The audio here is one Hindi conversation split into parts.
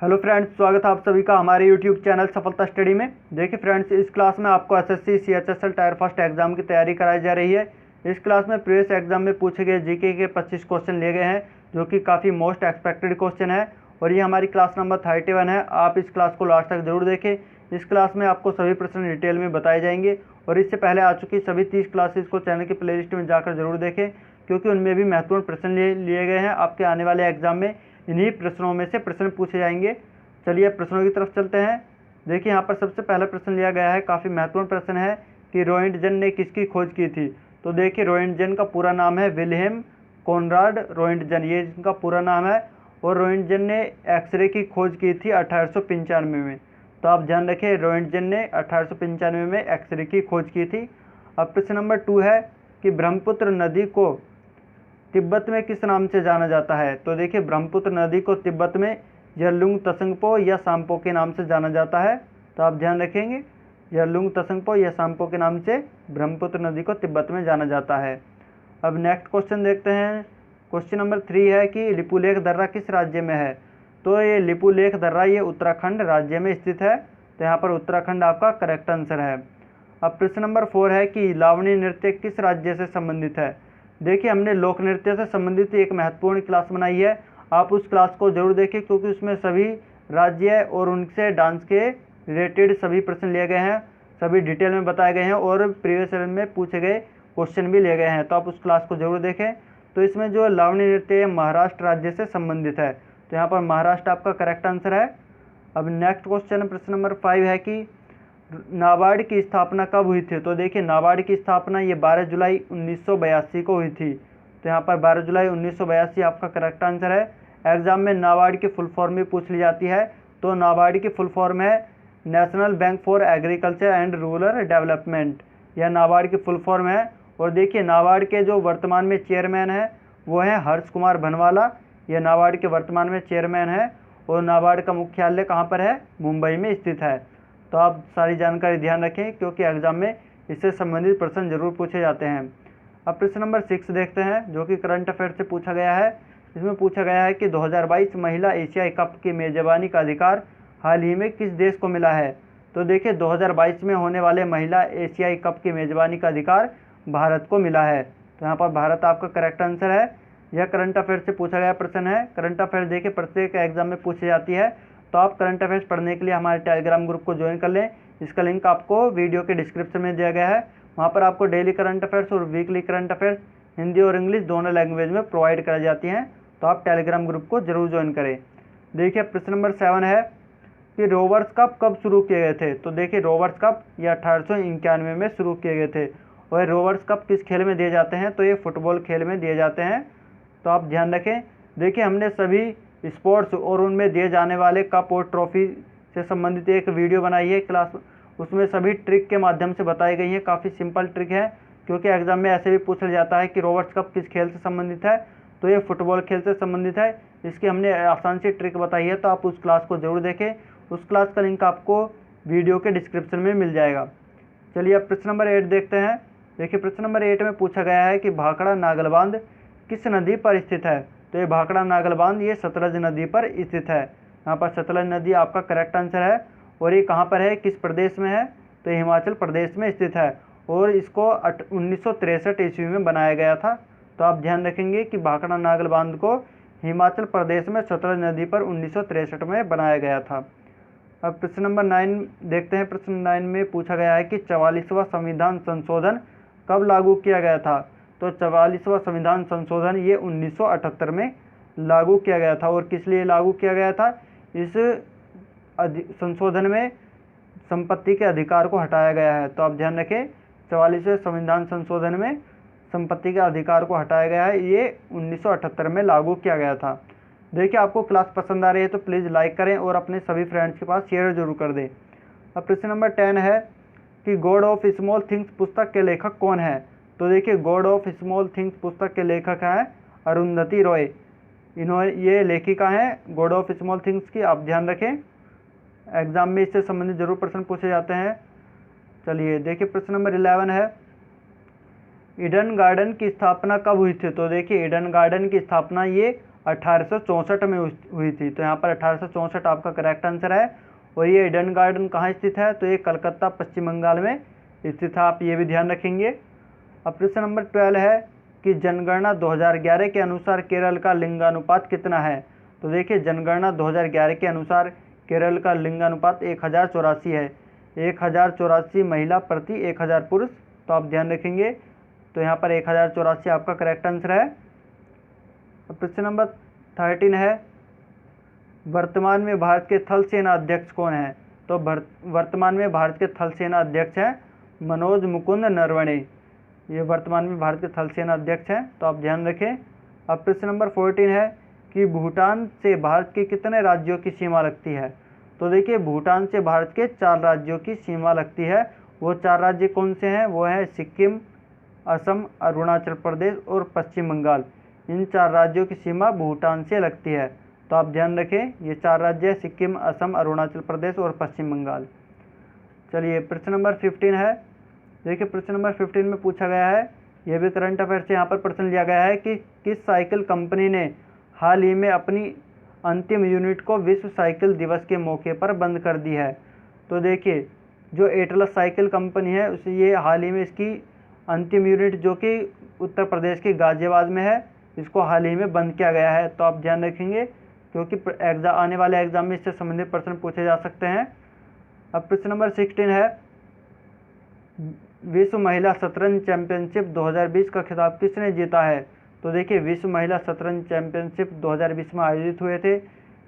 हेलो फ्रेंड्स, स्वागत है आप सभी का हमारे यूट्यूब चैनल सफलता स्टडी में। देखिए फ्रेंड्स, इस क्लास में आपको SSC CHSL tyre first exam की तैयारी कराई जा रही है। इस क्लास में प्रीवियस एग्जाम में पूछे गए जीके के 25 क्वेश्चन लिए गए हैं, जो कि काफ़ी मोस्ट एक्सपेक्टेड क्वेश्चन है और ये हमारी क्लास नंबर 31 है। आप इस क्लास को लास्ट तक जरूर देखें। इस क्लास में आपको सभी प्रश्न डिटेल में बताए जाएंगे और इससे पहले आ चुकी सभी 30 क्लासेस को चैनल की प्लेलिस्ट में जाकर जरूर देखें, क्योंकि उनमें भी महत्वपूर्ण प्रश्न लिए गए हैं। आपके आने वाले एग्जाम में इन्हीं प्रश्नों में से प्रश्न पूछे जाएंगे। चलिए प्रश्नों की तरफ चलते हैं। देखिए यहाँ पर सबसे पहला प्रश्न लिया गया है, काफ़ी महत्वपूर्ण प्रश्न है कि रोएंटजन ने किसकी खोज की थी। तो देखिए रोएंटजन का पूरा नाम है विल्हेम कॉनराड रोएंटजन, ये इनका पूरा नाम है। और रोएंटजन ने एक्सरे की खोज की थी 1895 में। तो आप ध्यान रखें, रोएंटजन ने 1895 में एक्सरे की खोज की थी। अब प्रश्न नंबर 2 है कि ब्रह्मपुत्र नदी को तिब्बत में किस नाम से जाना जाता है। तो देखिए ब्रह्मपुत्र नदी को तिब्बत में यरलुंग तसंगपो या सांपो के नाम से जाना जाता है। तो आप ध्यान रखेंगे, यरलुंग तसंगपो या सांपो के नाम से ब्रह्मपुत्र नदी को तिब्बत में जाना जाता है। अब नेक्स्ट क्वेश्चन देखते हैं। क्वेश्चन नंबर 3 है कि लिपुलेख दर्रा किस राज्य में है। तो ये लिपुलेख दर्रा ये उत्तराखंड राज्य में स्थित है। तो यहाँ पर उत्तराखंड आपका करेक्ट आंसर है। अब प्रश्न नंबर 4 है कि लावणी नृत्य किस राज्य से संबंधित है। देखिए हमने लोक नृत्य से संबंधित एक महत्वपूर्ण क्लास बनाई है, आप उस क्लास को जरूर देखें, क्योंकि उसमें सभी राज्य और उनसे डांस के रिलेटेड सभी प्रश्न लिए गए हैं, सभी डिटेल में बताए गए हैं और प्रीवियस ईयर में पूछे गए क्वेश्चन भी लिए गए हैं। तो आप उस क्लास को जरूर देखें। तो इसमें जो लावणी नृत्य है महाराष्ट्र राज्य से संबंधित है। तो यहाँ पर महाराष्ट्र आपका करेक्ट आंसर है। अब नेक्स्ट क्वेश्चन प्रश्न नंबर 5 है कि नाबार्ड की स्थापना कब हुई थी। तो देखिए नाबार्ड की स्थापना ये 12 जुलाई 1982 को हुई थी। तो यहाँ पर 12 जुलाई 1982 आपका करेक्ट आंसर है। एग्जाम में नाबार्ड की फुल फॉर्म भी पूछ ली जाती है। तो नाबार्ड की फुल फॉर्म है national bank for agriculture and rural development, यह नाबार्ड की फुल फॉर्म है। और देखिए नाबार्ड के जो वर्तमान में चेयरमैन है वो है हर्ष कुमार भनवाला, यह नाबार्ड के वर्तमान में चेयरमैन है। और नाबार्ड का मुख्यालय कहाँ पर है, मुंबई में स्थित है। तो आप सारी जानकारी ध्यान रखें, क्योंकि एग्जाम में इससे संबंधित प्रश्न जरूर पूछे जाते हैं। अब प्रश्न नंबर 6 देखते हैं, जो कि करंट अफेयर से पूछा गया है। इसमें पूछा गया है कि 2022 महिला एशियाई कप की मेजबानी का अधिकार हाल ही में किस देश को मिला है। तो देखिए 2022 में होने वाले महिला एशियाई कप की मेजबानी का अधिकार भारत को मिला है। तो यहाँ पर भारत आपका करेक्ट आंसर है। यह करंट अफेयर से पूछा गया प्रश्न है। करंट अफेयर देखिए प्रत्येक एग्जाम में पूछी जाती है। तो आप करंट अफेयर्स पढ़ने के लिए हमारे टेलीग्राम ग्रुप को ज्वाइन कर लें। इसका लिंक आपको वीडियो के डिस्क्रिप्शन में दिया गया है। वहाँ पर आपको डेली करंट अफेयर्स और वीकली करंट अफेयर्स हिंदी और इंग्लिश दोनों लैंग्वेज में प्रोवाइड कराई जाती हैं। तो आप टेलीग्राम ग्रुप को जरूर ज्वाइन करें। देखिए प्रश्न नंबर 7 है कि रोवर्स कप कब शुरू किए गए थे। तो देखिए रोवर्स कप ये 1891 में शुरू किए गए थे। और रोवर्स कप किस खेल में दिए जाते हैं। तो ये फुटबॉल खेल में दिए जाते हैं। तो आप ध्यान रखें। देखिए हमने सभी स्पोर्ट्स और उनमें दिए जाने वाले कप और ट्रॉफी से संबंधित एक वीडियो बनाई है क्लास, उसमें सभी ट्रिक के माध्यम से बताई गई है। काफ़ी सिंपल ट्रिक है, क्योंकि एग्जाम में ऐसे भी पूछा जाता है कि रोवर्स कप किस खेल से संबंधित है। तो ये फुटबॉल खेल से संबंधित है। इसकी हमने आसान सी ट्रिक बताई है। तो आप उस क्लास को जरूर देखें। उस क्लास का लिंक आपको वीडियो के डिस्क्रिप्शन में मिल जाएगा। चलिए अब प्रश्न नंबर 8 देखते हैं। देखिए प्रश्न नंबर 8 में पूछा गया है कि भाखड़ा नागल बांध किस नदी पर स्थित है। तो ये भाखड़ा नागल बांध ये सतलज नदी पर स्थित है। यहाँ पर सतलज नदी आपका करेक्ट आंसर है। और ये कहाँ पर है, किस प्रदेश में है। तो हिमाचल प्रदेश में स्थित है और इसको 1963 ईस्वी में बनाया गया था। तो आप ध्यान रखेंगे कि भाखड़ा नागल बांध को हिमाचल प्रदेश में सतलज नदी पर 1963 में बनाया गया था। अब प्रश्न नंबर 9 देखते हैं। प्रश्न 9 में पूछा गया है कि 44वां संविधान संशोधन कब लागू किया गया था। तो 44वां संविधान संशोधन ये 1978 में लागू किया गया था। और किस लिए लागू किया गया था, इस संशोधन में संपत्ति के अधिकार को हटाया गया है। तो आप ध्यान रखें, 44वें संविधान संशोधन में संपत्ति के अधिकार को हटाया गया है। ये 1978 में लागू किया गया था। देखिए आपको क्लास पसंद आ रही है तो प्लीज़ लाइक करें और अपने सभी फ्रेंड्स के पास शेयर जरूर कर दें। अब प्रश्न नंबर 10 है कि गॉड ऑफ स्मॉल थिंग्स पुस्तक के लेखक कौन है। तो देखिए गॉड ऑफ स्मॉल थिंग्स पुस्तक के लेखक हैं अरुंधति रॉय। इन्होंने ये लेखिका हैं गॉड ऑफ स्मॉल थिंग्स की। आप ध्यान रखें, एग्जाम में इससे संबंधित जरूर प्रश्न पूछे जाते हैं। चलिए देखिए प्रश्न नंबर 11 है ईडन गार्डन की स्थापना कब हुई थी। तो देखिए ईडन गार्डन की स्थापना ये 1864 में हुई थी। तो यहाँ पर 1864 आपका करेक्ट आंसर है। और ये ईडन गार्डन कहाँ स्थित है? तो ये कलकत्ता पश्चिम बंगाल में स्थित है, आप ये भी ध्यान रखेंगे। अब प्रश्न नंबर 12 है कि जनगणना 2011 के अनुसार केरल का लिंगानुपात कितना है? तो देखिए जनगणना 2011 के अनुसार केरल का लिंगानुपात 1084 है। 1084 महिला प्रति 1000 पुरुष, तो आप ध्यान रखेंगे। तो यहाँ पर 1084 आपका करेक्ट आंसर है। प्रश्न नंबर 13 है वर्तमान में भारत के थल सेना अध्यक्ष कौन है? तो वर्तमान में भारत के थल सेना अध्यक्ष हैं मनोज मुकुंद नरवणे। ये वर्तमान में भारत के थल सेना अध्यक्ष हैं, तो आप ध्यान रखें। अब प्रश्न नंबर 14 है कि भूटान से भारत के कितने राज्यों की सीमा लगती है? तो देखिए भूटान से भारत के 4 राज्यों की सीमा लगती है। वो 4 राज्य कौन से हैं? वो हैं सिक्किम, असम, अरुणाचल प्रदेश और पश्चिम बंगाल। इन 4 राज्यों की सीमा भूटान से लगती है, तो आप ध्यान रखें। ये 4 राज्य है सिक्किम, असम, अरुणाचल प्रदेश और पश्चिम बंगाल। चलिए प्रश्न नंबर 15 है। देखिए प्रश्न नंबर 15 में पूछा गया है, यह भी करंट अफेयर से यहाँ पर प्रश्न लिया गया है कि किस साइकिल कंपनी ने हाल ही में अपनी अंतिम यूनिट को विश्व साइकिल दिवस के मौके पर बंद कर दी है? तो देखिए जो एटलस साइकिल कंपनी है उसे ये हाल ही में इसकी अंतिम यूनिट जो कि उत्तर प्रदेश के गाजियाबाद में है, इसको हाल ही में बंद किया गया है। तो आप ध्यान रखेंगे क्योंकि एग्जाम आने वाले एग्जाम में इससे संबंधित प्रश्न पूछे जा सकते हैं। अब प्रश्न नंबर 16 है विश्व महिला शतरंज चैंपियनशिप 2020 का खिताब किसने जीता है? तो देखिए विश्व महिला शतरंज चैंपियनशिप 2020 में आयोजित हुए थे।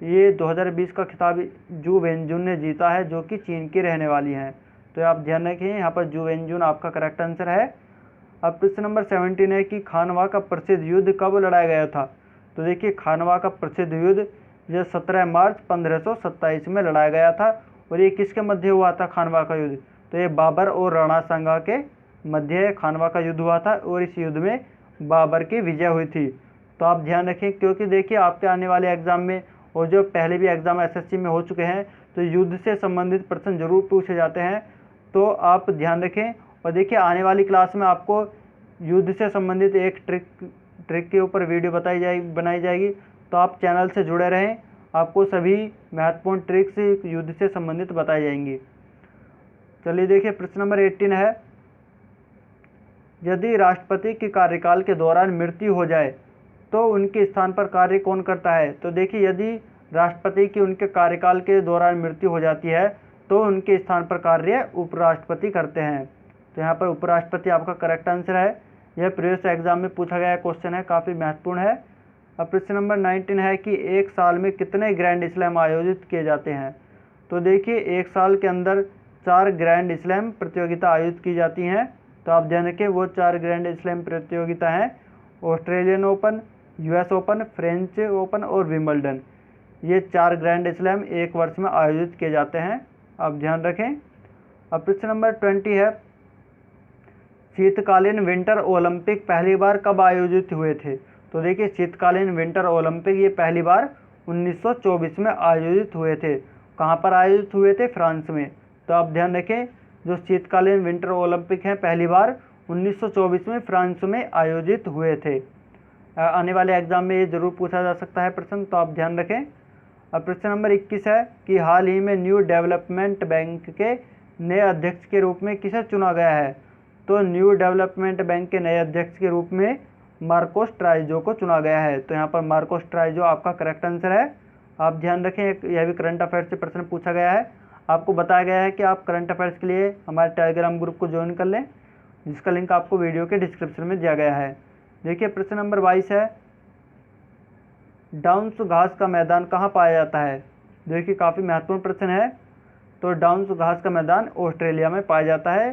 ये 2020 का खिताब जू वेनजुन ने जीता है जो कि चीन की रहने वाली हैं। तो आप ध्यान रखें, यहाँ पर जू वेनजुन आपका करेक्ट आंसर है। अब प्रश्न नंबर 17 है कि खानवा का प्रसिद्ध युद्ध कब लड़ाया गया था? तो देखिए खानवा का प्रसिद्ध युद्ध यह 17 मार्च 1527 में लड़ाया गया था। और ये किसके मध्य हुआ था खानवा का युद्ध? तो ये बाबर और राणा सांगा के मध्य खानवा का युद्ध हुआ था और इस युद्ध में बाबर की विजय हुई थी। तो आप ध्यान रखें क्योंकि देखिए आपके आने वाले एग्जाम में और जो पहले भी एग्जाम एसएससी में हो चुके हैं तो युद्ध से संबंधित प्रश्न जरूर पूछे जाते हैं, तो आप ध्यान रखें। और देखिए आने वाली क्लास में आपको युद्ध से संबंधित एक ट्रिक के ऊपर वीडियो बनाई जाएगी, तो आप चैनल से जुड़े रहें, आपको सभी महत्वपूर्ण ट्रिक्स युद्ध से संबंधित बताई जाएंगी। चलिए देखिए प्रश्न नंबर 18 है यदि राष्ट्रपति के कार्यकाल के दौरान मृत्यु हो जाए तो उनके स्थान पर कार्य कौन करता है? तो देखिए यदि राष्ट्रपति की उनके कार्यकाल के दौरान मृत्यु हो जाती है तो उनके स्थान पर कार्य उपराष्ट्रपति करते हैं। तो यहाँ पर उपराष्ट्रपति आपका करेक्ट आंसर है। यह प्रीवियस एग्जाम में पूछा गया क्वेश्चन है, काफ़ी महत्वपूर्ण है। अब प्रश्न नंबर 19 है कि एक साल में कितने ग्रैंड स्लैम आयोजित किए जाते हैं? तो देखिए एक साल के अंदर 4 ग्रैंड स्लैम प्रतियोगिता आयोजित की जाती हैं। तो आप ध्यान रखें वो 4 ग्रैंड स्लैम प्रतियोगिता हैं Australian open, US open, French open और विंबलडन। ये 4 ग्रैंड स्लैम एक वर्ष में आयोजित किए जाते हैं, आप ध्यान रखें। अब प्रश्न नंबर 20 है शीतकालीन विंटर ओलंपिक पहली बार कब आयोजित हुए थे? तो देखिए शीतकालीन विंटर ओलंपिक ये पहली बार 1924 में आयोजित हुए थे। कहाँ पर आयोजित हुए थे? फ्रांस में। तो आप ध्यान रखें जो शीतकालीन विंटर ओलंपिक हैं पहली बार 1924 में फ्रांस में आयोजित हुए थे। आने वाले एग्जाम में ये जरूर पूछा जा सकता है प्रश्न, तो आप ध्यान रखें। अब प्रश्न नंबर 21 है कि हाल ही में न्यू डेवलपमेंट बैंक के नए अध्यक्ष के रूप में किसे चुना गया है? तो न्यू डेवलपमेंट बैंक के नए अध्यक्ष के रूप में मार्कोस ट्राइजो को चुना गया है। तो यहाँ पर मार्कोस ट्राइजो आपका करेक्ट आंसर है, आप ध्यान रखें। यह भी करंट अफेयर्स से प्रश्न पूछा गया है। आपको बताया गया है कि आप करंट अफेयर्स के लिए हमारे टेलीग्राम ग्रुप को ज्वाइन कर लें, जिसका लिंक आपको वीडियो के डिस्क्रिप्शन में दिया गया है। देखिए प्रश्न नंबर 22 है डाउन्स घास का मैदान कहाँ पाया जाता है? देखिए काफ़ी महत्वपूर्ण प्रश्न है। तो डाउन्स घास का मैदान ऑस्ट्रेलिया में पाया जाता है।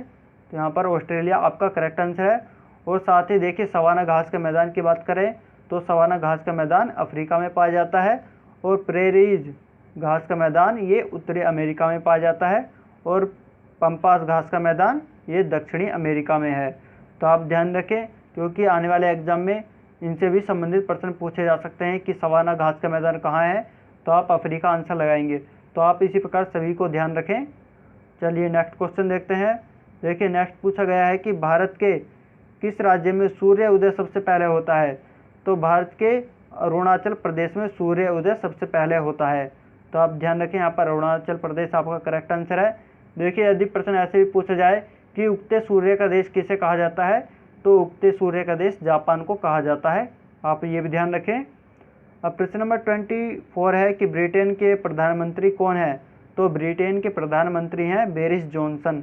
तो यहाँ पर ऑस्ट्रेलिया आपका करेक्ट आंसर है। और साथ ही देखिए सवाना घास के मैदान की बात करें तो सवाना घास का मैदान अफ्रीका में पाया जाता है। और प्रेरीज घास का मैदान ये उत्तरी अमेरिका में पाया जाता है। और पंपास घास का मैदान ये दक्षिणी अमेरिका में है। तो आप ध्यान रखें क्योंकि आने वाले एग्जाम में इनसे भी संबंधित प्रश्न पूछे जा सकते हैं कि सवाना घास का मैदान कहाँ है, तो आप अफ्रीका आंसर लगाएंगे। तो आप इसी प्रकार सभी को ध्यान रखें। चलिए नेक्स्ट क्वेश्चन देखते हैं। देखिए नेक्स्ट पूछा गया है कि भारत के किस राज्य में सूर्य उदय सबसे पहले होता है? तो भारत के अरुणाचल प्रदेश में सूर्य उदय सबसे पहले होता है। तो आप ध्यान रखें, यहाँ पर अरुणाचल प्रदेश आपका करेक्ट आंसर है। देखिए यदि प्रश्न ऐसे भी पूछा जाए कि उगते सूर्य का देश किसे कहा जाता है, तो उगते सूर्य का देश जापान को कहा जाता है। आप ये भी ध्यान रखें। अब प्रश्न नंबर 24 है कि ब्रिटेन के प्रधानमंत्री कौन है, तो ब्रिटेन के प्रधानमंत्री हैं बोरिस जॉनसन।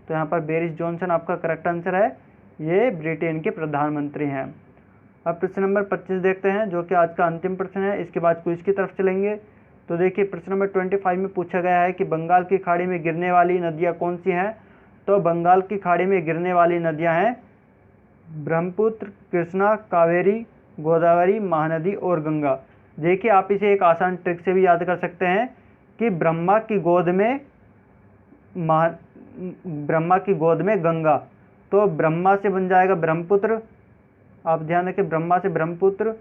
तो यहाँ पर बोरिस जॉनसन आपका करेक्ट आंसर है, ये ब्रिटेन के प्रधानमंत्री हैं। अब प्रश्न नंबर 25 देखते हैं, जो कि आज का अंतिम प्रश्न है। इसके बाद क्विज की तरफ चलेंगे। तो देखिए प्रश्न नंबर 25 में पूछा गया है कि बंगाल की खाड़ी में गिरने वाली नदियाँ कौन सी हैं, तो बंगाल की खाड़ी में गिरने वाली नदियाँ हैं ब्रह्मपुत्र, कृष्णा, कावेरी, गोदावरी, महानदी और गंगा। देखिए आप इसे एक आसान ट्रिक से भी याद कर सकते हैं कि ब्रह्मा की गोद में गंगा, तो ब्रह्मा से बन जाएगा ब्रह्मपुत्र। आप ध्यान रखें, ब्रह्मा से ब्रह्मपुत्र,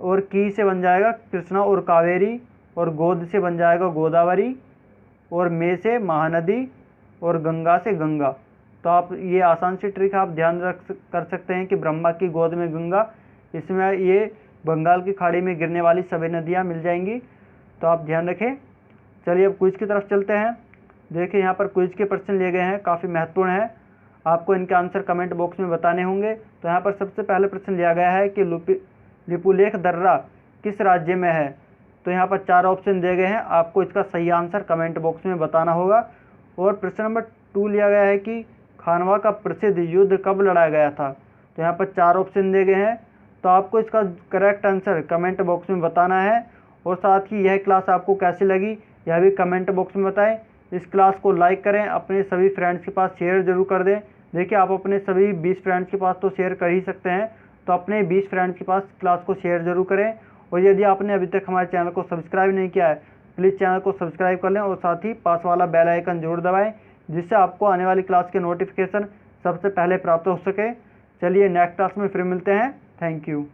और की से बन जाएगा कृष्णा और कावेरी, और गोद से बन जाएगा गोदावरी, और में से महानदी, और गंगा से गंगा। तो आप ये आसान सी ट्रिक आप ध्यान कर सकते हैं कि ब्रह्मा की गोद में गंगा, इसमें ये बंगाल की खाड़ी में गिरने वाली सभी नदियाँ मिल जाएंगी। तो आप ध्यान रखें। चलिए अब क्विज की तरफ चलते हैं। देखिए यहाँ पर क्विज के प्रश्न लिए गए हैं, काफ़ी महत्वपूर्ण है, आपको इनके आंसर कमेंट बॉक्स में बताने होंगे। तो यहाँ पर सबसे पहले प्रश्न लिया गया है कि लिपुलेख दर्रा किस राज्य में है। तो यहाँ पर 4 ऑप्शन दिए गए हैं, आपको इसका सही आंसर कमेंट बॉक्स में बताना होगा। और प्रश्न नंबर 2 लिया गया है कि खानवा का प्रसिद्ध युद्ध कब लड़ा गया था। तो यहाँ पर 4 ऑप्शन दिए गए हैं, तो आपको इसका करेक्ट आंसर कमेंट बॉक्स में बताना है। और साथ ही यह क्लास आपको कैसी लगी यह भी कमेंट बॉक्स में बताएं। इस क्लास को लाइक करें, अपने सभी फ्रेंड्स के पास शेयर जरूर कर दें। देखिए आप अपने सभी 20 फ्रेंड्स के पास तो शेयर कर ही सकते हैं, तो अपने 20 फ्रेंड्स के पास क्लास को शेयर जरूर करें। और यदि आपने अभी तक हमारे चैनल को सब्सक्राइब नहीं किया है, प्लीज़ चैनल को सब्सक्राइब कर लें और साथ ही पास वाला बेल आइकन जरूर दबाएं, जिससे आपको आने वाली क्लास के नोटिफिकेशन सबसे पहले प्राप्त हो सके। चलिए नेक्स्ट क्लास में फिर मिलते हैं। Thank you.